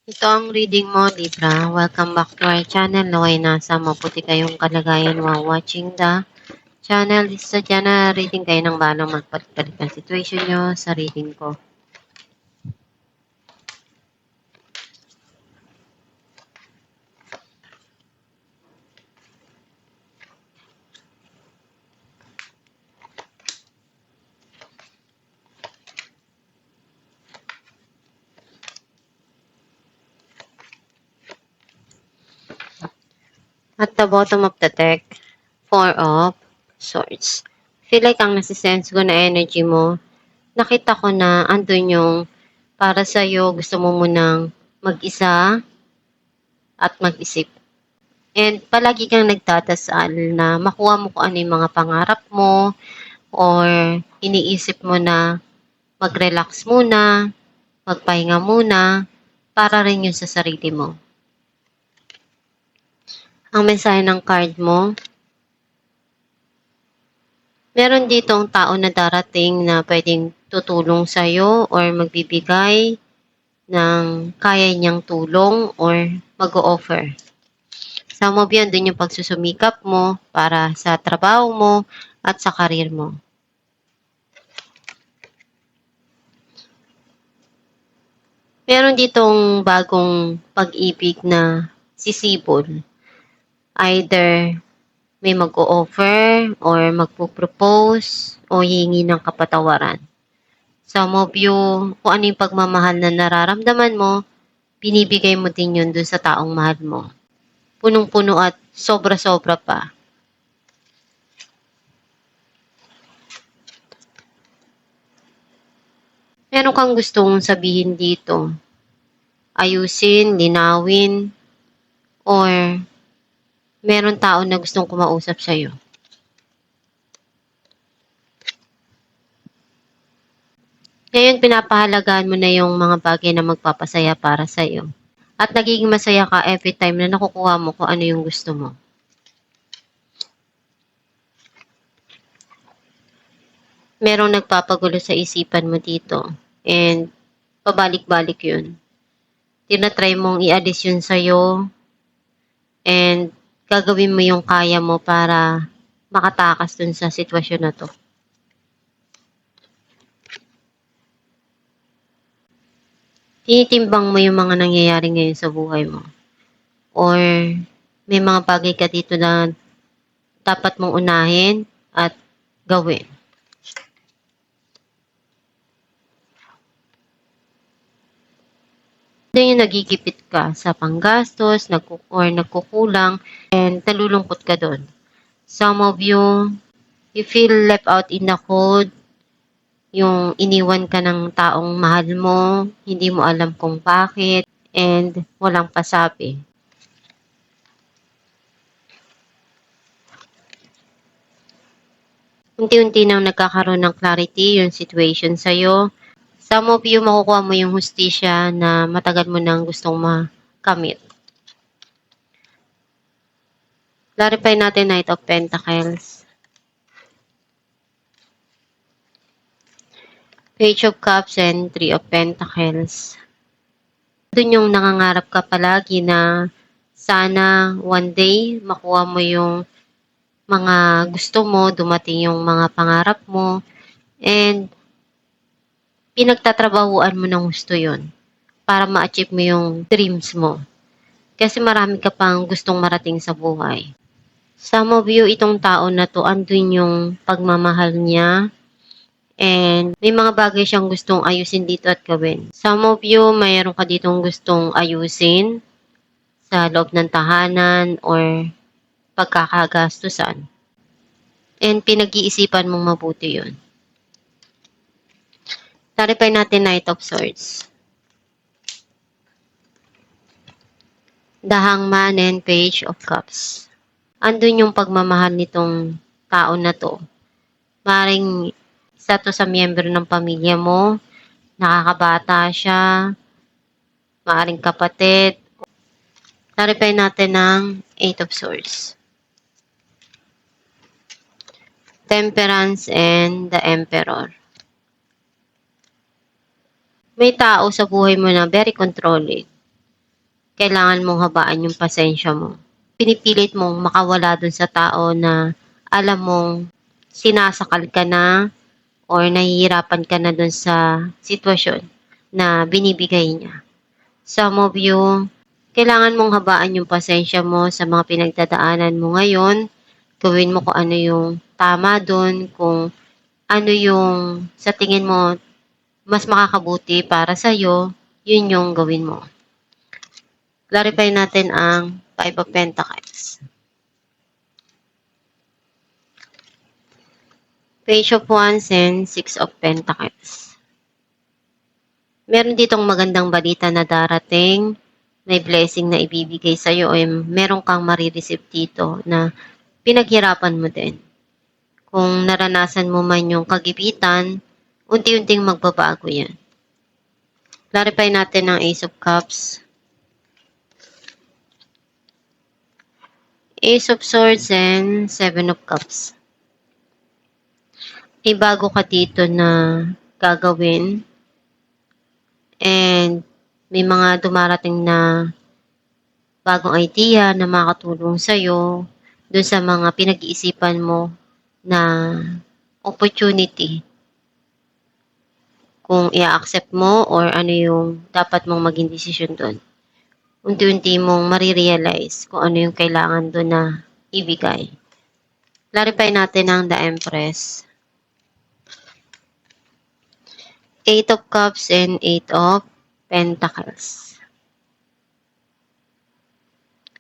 Ito ang reading mo, Libra. Welcome back to our channel. Naway nasa maputi kayong kalagayan while watching the channel. Sadya na reading kayo ng balang magpalit-palit ang situation nyo sa reading ko. At the bottom of the deck, Four of Swords. Feel like ang nasisense ko na energy mo, nakita ko na andun yung para sa'yo, gusto mo munang mag-isa at mag-isip. And palagi kang nagdadasal na makuha mo kung ano yung mga pangarap mo or iniisip mo na mag-relax muna, magpahinga muna, para rin yun sa sarili mo. Ang mensahe ng card mo, meron dito ang tao na darating na pwedeng tutulong sa'yo or magbibigay ng kaya niyang tulong or mag-o-offer. Some of yan, dun yung pagsusumikap mo para sa trabaho mo at sa karir mo. Meron ditong bagong pag-ibig na sisibol. Either may mag-o-offer or magpo-propose o hihingi ng kapatawaran. Some of you, kung ano yung pagmamahal na nararamdaman mo, binibigay mo din yun dun sa taong mahal mo. Punong-puno at sobra-sobra pa. Meron kang gustong sabihin dito. Ayusin, linawin, or meron tao na gustong kumausap sa'yo. Ngayon, pinapahalagaan mo na yung mga bagay na magpapasaya para sa'yo. At nagiging masaya ka every time na nakukuha mo kung ano yung gusto mo. Merong nagpapagulo sa isipan mo dito. And pabalik-balik yun. Tinatry mong i-address yun sa'yo. And gagawin mo yung kaya mo para makatakas dun sa sitwasyon na to. Tinitimbang mo yung mga nangyayari ngayon sa buhay mo. Or may mga bagay ka dito na dapat mong unahin at gawin. Doon yung nagigipit ka sa panggastos or nagkukulang and nalulungkot ka doon. Some of you feel left out in the cold. Yung iniwan ka ng taong mahal mo, hindi mo alam kung bakit, and walang pasabi. Unti-unti nang nagkakaroon ng clarity yung situation sa'yo. Some of you, makukuha mo yung hustisya na matagal mo nang gustong makamit. Clarify natin Knight of Pentacles. Page of Cups and Three of Pentacles. Doon yung nangangarap ka palagi na sana one day makuha mo yung mga gusto mo, dumating yung mga pangarap mo, and pinagtatrabahuan mo ng gusto yon para ma-achieve mo yung dreams mo. Kasi marami ka pang gustong marating sa buhay. Some of you, itong tao na to, andun yung pagmamahal niya, and may mga bagay siyang gustong ayusin dito at gawin. Some of you, mayroon ka ditong gustong ayusin sa loob ng tahanan or pagkakagastusan. And pinag-iisipan mong mabuti yun. Clarify natin Knight of Swords. The Hangman and Page of Cups. Andun yung pagmamahal nitong tao na to. Maring isa to sa miyembro ng pamilya mo, nakakabata siya, maaring kapatid. Clarify natin ng Eight of Swords. Temperance and the Emperor. May tao sa buhay mo na very controlling. kailangan mong habaan yung pasensya mo. Pinipilit mong makawala dun sa tao na alam mong sinasakal ka na or nahihirapan ka na dun sa sitwasyon na binibigay niya. Some of you, kailangan mong habaan yung pasensya mo sa mga pinagdadaanan mo ngayon. Gawin mo kung ano yung tama dun, kung ano yung sa tingin mo mas makakabuti para sa'yo, yun yung gawin mo. Clarify natin ang Five of Pentacles. Page of Wands and Six of Pentacles. Meron ditong magandang balita na darating, may blessing na ibibigay sa'yo o meron kang marireceive dito na pinaghirapan mo din. Kung naranasan mo man yung kagipitan, unti-unting magbabago yan. Clarify natin ang Ace of Cups. Ace of Swords and Seven of Cups. May bago ka dito na gagawin and may mga dumarating na bagong idea na makatulong sa'yo dun sa mga pinag-iisipan mo na opportunity. Kung i-accept mo or ano yung dapat mong maging decision dun. Unti-unti mong marirealize kung ano yung kailangan dun na ibigay. Clarify natin ang The Empress. Eight of Cups and Eight of Pentacles.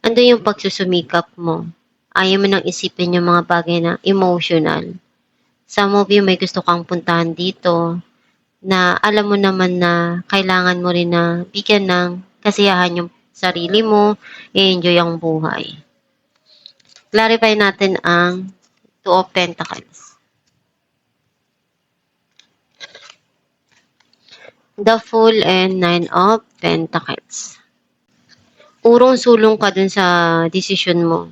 Ando yung pagsusumikap mo. Ayaw mo nang isipin yung mga bagay na emotional. Some of you may gusto kang puntahan dito na alam mo naman na kailangan mo rin na bigyan ng kasiyahan yung sarili mo, i-enjoy ang buhay. Clarify natin ang Two of Pentacles. The Fool and Nine of Pentacles. Urong-sulong ka dun sa desisyon mo.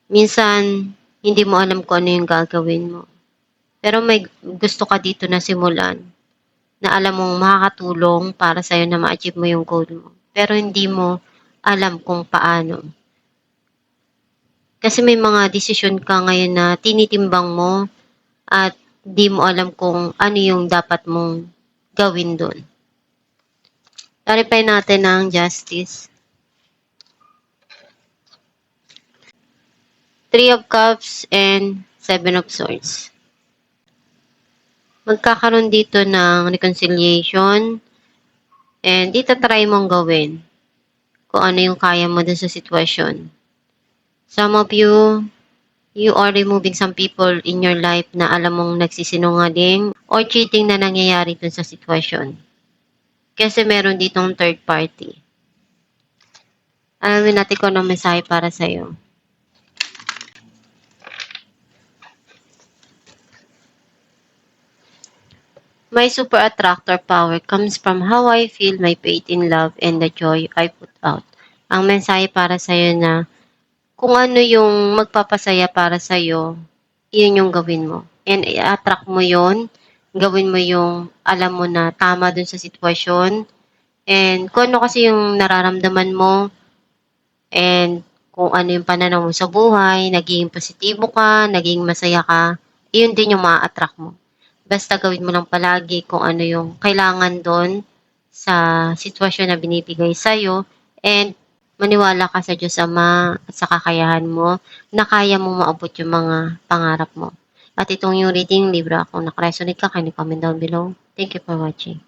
Minsan, hindi mo alam kung ano yung gagawin mo. Pero may gusto ka dito na simulan na alam mong makakatulong para sa'yo na ma-achieve mo yung goal mo. Pero hindi mo alam kung paano. Kasi may mga desisyon ka ngayon na tinitimbang mo at di mo alam kung ano yung dapat mong gawin doon. Clarify natin ang Justice. Three of Cups and Seven of Swords. Magkakaroon dito ng reconciliation and dito try mong gawin kung ano yung kaya mo dun sa sitwasyon. Some of you, you are removing some people in your life na alam mong nagsisinungaling or cheating na nangyayari dun sa sitwasyon. Kasi meron ditong third party. Alamin natin kung anong mensahe para sa'yo. My super attractor power comes from how I feel my faith in love and the joy I put out. Ang mensahe para sa'yo na kung ano yung magpapasaya para sa'yo, yun yung gawin mo. And i-attract mo yun, gawin mo yung alam mo na tama dun sa sitwasyon. And kung ano kasi yung nararamdaman mo, and kung ano yung pananaw mo sa buhay, naging positibo ka, naging masaya ka, yun din yung ma-attract mo. Basta gawin mo lang palagi kung ano yung kailangan doon sa sitwasyon na binibigay sa'yo and maniwala ka sa Diyos Ama at sa kakayahan mo na kaya mo maabot yung mga pangarap mo. At itong yung reading, libro, kung nakaresonate ka, kindly comment down below. Thank you for watching.